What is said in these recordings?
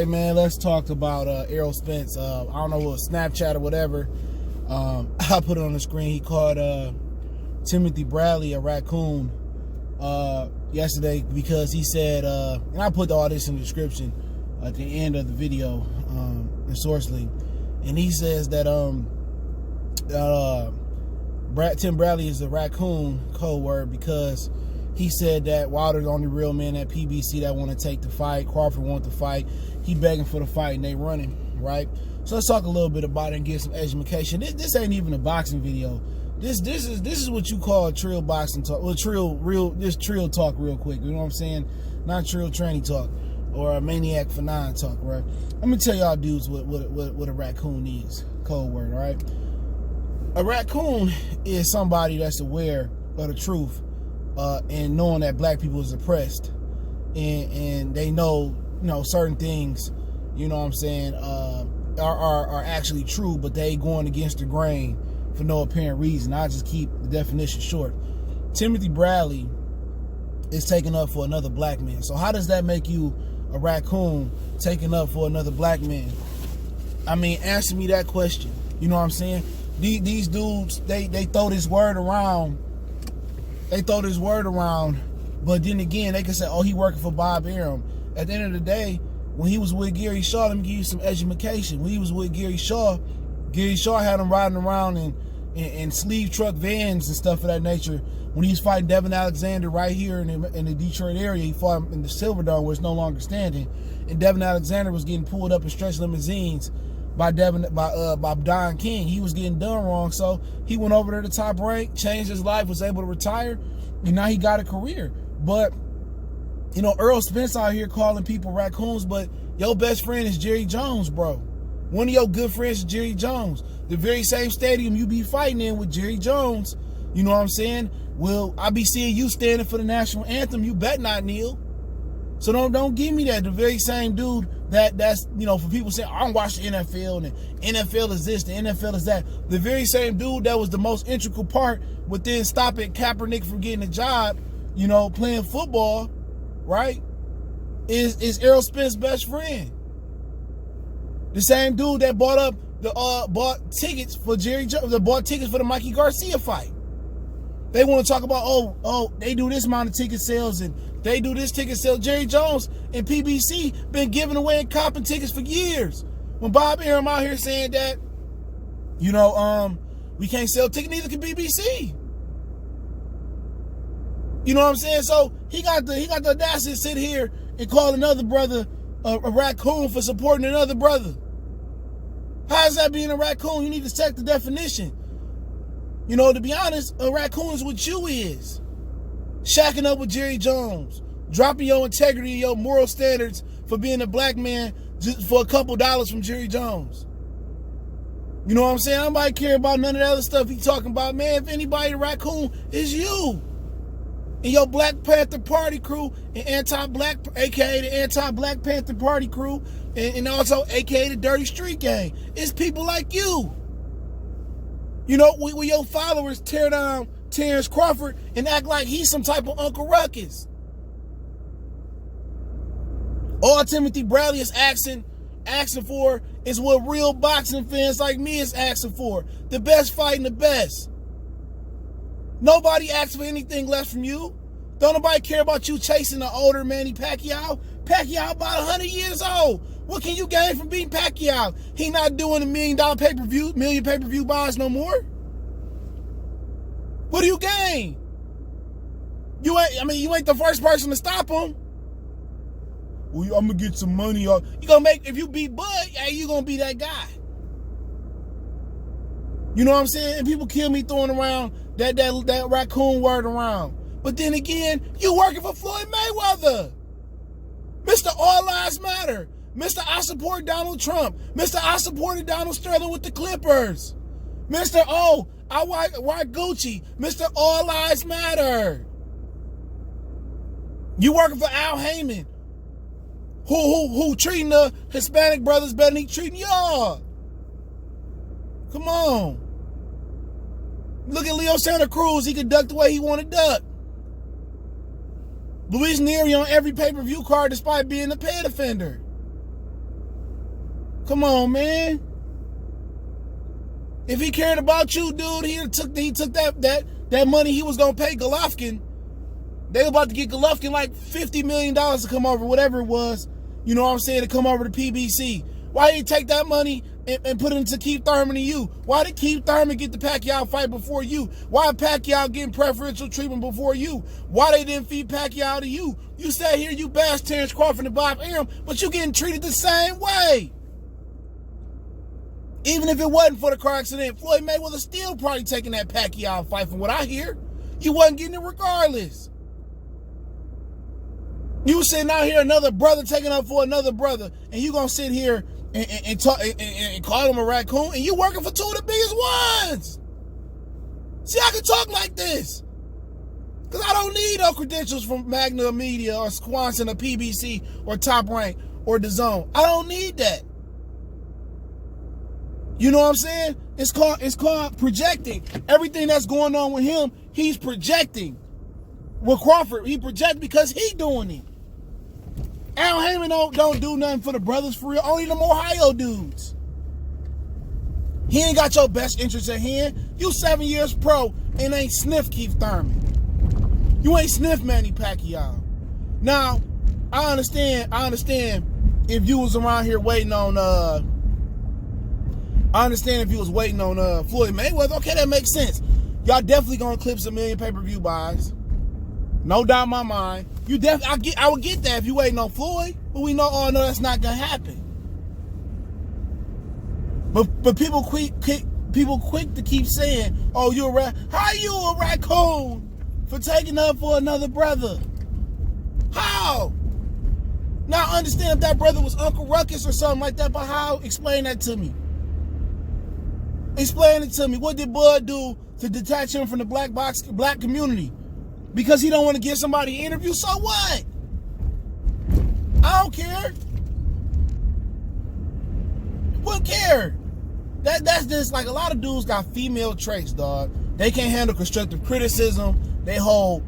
man, let's talk about Errol Spence. I don't know what Snapchat or whatever. I put it on the screen. He called Timothy Bradley a raccoon yesterday because he said, and I put all this in the description at the end of the video, in source link, and he says that Tim Bradley is a raccoon code word because he said that Wilder's the only real man at PBC that want to take the fight. Crawford want the fight. He begging for the fight and they running, right? So let's talk a little bit about it and get some education. This ain't even a boxing video. This is what you call trill boxing talk. Well, trill talk real quick. You know what I'm saying? Not trill training talk or a maniac for nine talk, right? Let me tell y'all dudes what a raccoon is. Code word, all right? A raccoon is somebody that's aware of the truth and knowing that black people is oppressed and they know, certain things, you know what I'm saying, are actually true, but they going against the grain for no apparent reason. I just keep the definition short. Timothy Bradley is taking up for another black man. So how does that make you a raccoon taking up for another black man? I mean, answer me that question. You know what I'm saying? These dudes, they throw this word around. They throw this word around, but then again, they can say, oh, he working for Bob Arum. At the end of the day, when he was with Gary Shaw, let me give you some education. When he was with Gary Shaw had him riding around in sleeve truck vans and stuff of that nature. When he was fighting Devin Alexander right here in the Detroit area, he fought him in the Silverdome where it's no longer standing. And Devin Alexander was getting pulled up in stretch limousines by Don King. He was getting done wrong, so he went over there to Top Rank, changed his life, was able to retire, and now he got a career. But Errol Spence out here calling people raccoons, but your best friend is Jerry Jones, bro. One of your good friends is Jerry Jones. The very same stadium you be fighting in with Jerry Jones, you know what I'm saying? Well, I be seeing you standing for the national anthem. You bet not kneel. So don't give me that. The very same dude that's for people saying, I don't watch the NFL and the NFL is this, the NFL is that. The very same dude that was the most integral part within stopping Kaepernick from getting a job, playing football, right? Is Errol Spence's best friend. The same dude that bought tickets for Jerry Jones, that bought tickets for the Mikey Garcia fight. They want to talk about, they do this amount of ticket sales and they do this ticket sale. Jerry Jones and PBC been giving away and copping tickets for years. When Bob Arum out here saying that, we can't sell tickets, neither can BBC. You know what I'm saying? So he got the audacity to sit here and call another brother a raccoon for supporting another brother. How is that being a raccoon? You need to check the definition. To be honest, a raccoon is what you is. Shacking up with Jerry Jones. Dropping your integrity and your moral standards for being a black man just for a couple dollars from Jerry Jones. You know what I'm saying? Nobody care about none of that other stuff he talking about. Man, if anybody a raccoon, it's you. And your Black Panther Party crew and anti-black, a.k.a. the anti-Black Panther Party crew, and also a.k.a. the Dirty Street Gang. It's people like you. When your followers tear down Terence Crawford and act like he's some type of Uncle Ruckus. All Timothy Bradley is asking for is what real boxing fans like me is asking for. The best fight and the best. Nobody asks for anything less from you. Don't nobody care about you chasing the older Manny Pacquiao. Pacquiao about 100 years old. What can you gain from beating Pacquiao? He not doing $1 million pay-per-view buys no more. What do you gain? You ain't the first person to stop him. Well, I'm gonna get some money. You gonna make, if you beat Bud, hey, you gonna be that guy. You know what I'm saying? And people kill me throwing around that raccoon word around. But then again, you working for Floyd Mayweather. Mr. All Lives Matter. Mr. I support Donald Trump. Mr. I supported Donald Sterling with the Clippers. Mr. Oh, I like Gucci. Mr. All Lives Matter. You working for Al Haymon, who treating the Hispanic brothers better than he treating y'all. Come on. Look at Leo Santa Cruz. He could duck the way he want to duck. Luis Nery on every pay-per-view card despite being a paid offender. Come on, man. If he cared about you, dude, he took that money he was gonna pay Golovkin. They were about to get Golovkin like $50 million to come over, whatever it was. You know what I'm saying, to come over to PBC. Why didn't he take that money and put it into Keith Thurman and you? Why did Keith Thurman get the Pacquiao fight before you? Why Pacquiao getting preferential treatment before you? Why they didn't feed Pacquiao to you? You sat here, you bashed Terence Crawford and Bob Arum, but you getting treated the same way. Even if it wasn't for the car accident, Floyd Mayweather still probably taking that Pacquiao fight from what I hear. You wasn't getting it regardless. You sitting out here, another brother taking up for another brother, and you gonna sit here and talk and call him a raccoon, and you working for two of the biggest ones. See, I can talk like this. Because I don't need no credentials from Magna Media or Swanson or PBC or Top Rank or DAZN. I don't need that. You know what I'm saying? It's called projecting. Everything that's going on with him, he's projecting. With Crawford, he projects because he doing it. Al Haymon don't do nothing for the brothers for real. Only them Ohio dudes. He ain't got your best interest at hand. You 7 years pro and ain't sniffed Keith Thurman. You ain't sniffed Manny Pacquiao. Now, I understand if you was around here waiting on Floyd Mayweather. Okay, that makes sense. Y'all definitely gonna clip some million pay-per-view buys. No doubt in my mind. I would get that if you waiting on Floyd, but we know that's not gonna happen. But people quick to keep saying, "Oh, how you a raccoon for taking up for another brother?" How? Now I understand if that brother was Uncle Ruckus or something like that, but how? Explain that to me. Explain it to me. What did Bud do to detach him from the black community? Because he don't want to give somebody an interview? So what? I don't care. Wouldn't care. That's just like a lot of dudes got female traits, dog. They can't handle constructive criticism. They hold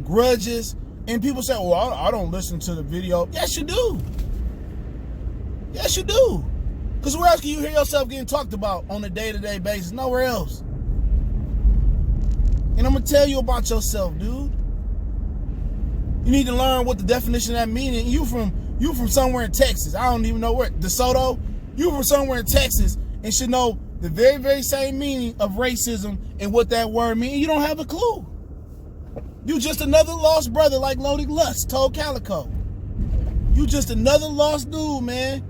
grudges. And people say, well, I don't listen to the video. Yes, you do. Yes, you do. Because where else can you hear yourself getting talked about on a day-to-day basis? Nowhere else. And I'm going to tell you about yourself, dude. You need to learn what the definition of that meaning. You from somewhere in Texas. I don't even know where. DeSoto? You from somewhere in Texas and should know the very, very same meaning of racism and what that word means. You don't have a clue. You just another lost brother like Loaded Lust told Calico. You just another lost dude, man.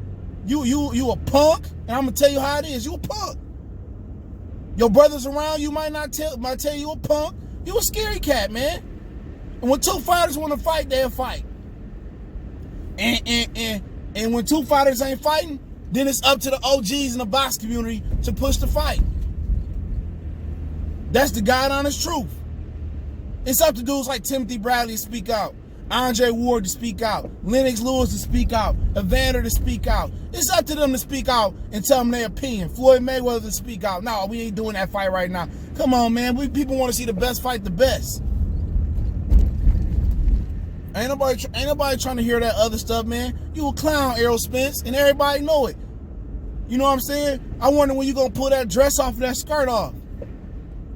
You a punk, and I'm gonna tell you how it is. You a punk. Your brothers around you might tell you a punk. You a scary cat, man. And when two fighters want to fight, they'll fight. And when two fighters ain't fighting, then it's up to the OGs in the box community to push the fight. That's the God honest truth. It's up to dudes like Timothy Bradley to speak out, Andre Ward to speak out, Lennox Lewis to speak out, Evander to speak out. It's up to them to speak out and tell them their opinion. Floyd Mayweather to speak out. No, we ain't doing that fight right now. Come on, man. People want to see the best fight the best. Ain't nobody trying to hear that other stuff, man. You a clown, Errol Spence, and everybody know it. You know what I'm saying? I wonder when you gonna pull that dress off and that skirt off.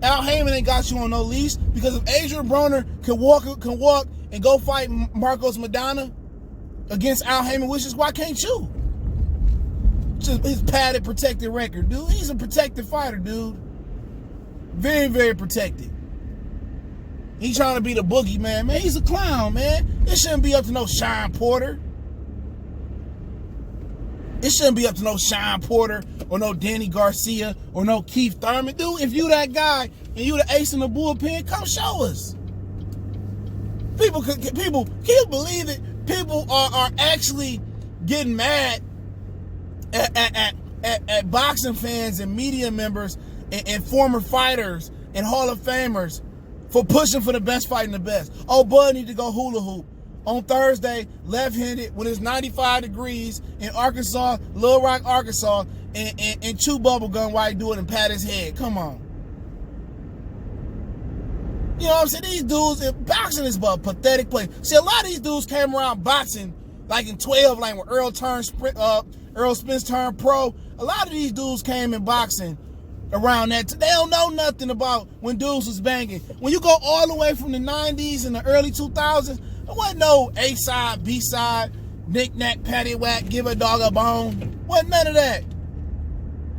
Al Haymon ain't got you on no leash, because if Adrian Broner can walk and go fight Marcos Maidana against Al Haymon wishes, why can't you? Just his padded, protected record, dude. He's a protected fighter, dude. Very, very protected. He's trying to be the boogeyman, man. He's a clown, man. It shouldn't be up to no Sean Porter. It shouldn't be up to no Sean Porter or no Danny Garcia or no Keith Thurman. Dude, if you that guy and you the ace in the bullpen, come show us. People, can you believe it? People are actually getting mad at boxing fans and media members and former fighters and Hall of Famers for pushing for the best fight and the best. Oh, Bud need to go hula hoop on Thursday, left-handed, when it's 95 degrees in Arkansas, Little Rock, Arkansas, and chew bubble gum while he do it and pat his head. Come on. You know what I'm saying? These dudes, boxing is but a pathetic place. See, a lot of these dudes came around boxing like in 12, like when Earl Errol Spence turned pro. A lot of these dudes came in boxing around that. They don't know nothing about when dudes was banging. When you go all the way from the 90s and the early 2000s, there wasn't no A-side, B-side, knick-knack, paddywhack, give a dog a bone. Wasn't none of that.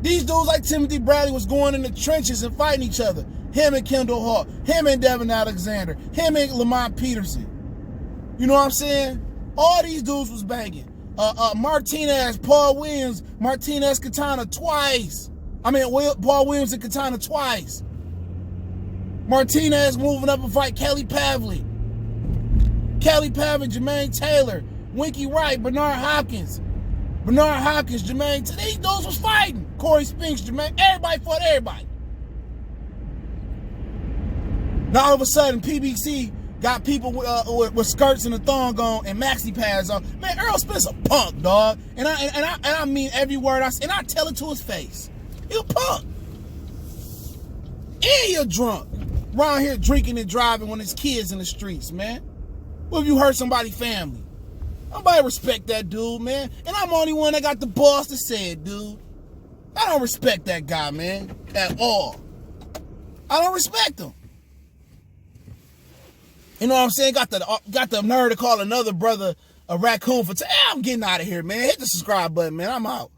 These dudes like Timothy Bradley was going in the trenches and fighting each other. Him and Kendall Hawk, him and Devin Alexander, him and Lamont Peterson. You know what I'm saying? All these dudes was banging. Martinez, Paul Williams, Martinez Katana twice. Paul Williams and Katana twice. Martinez moving up and fight Kelly Pavlik. Kelly Pavlik, Jermaine Taylor, Winky Wright, Bernard Hopkins, Jermaine. These dudes was fighting. Corey Spinks, Jermaine. Everybody fought everybody. Now all of a sudden, PBC got people with skirts and a thong on and maxi pads on. Man, Errol Spence a punk, dog. And I mean every word I say, and I tell it to his face. He a punk. And you're drunk. Around here drinking and driving when his kids in the streets, man. What if you hurt somebody's family? Nobody respect that dude, man. And I'm the only one that got the balls to say it, dude. I don't respect that guy, man, at all. I don't respect him. You know what I'm saying? Got the nerve to call another brother a raccoon for I'm getting out of here, man. Hit the subscribe button, man. I'm out.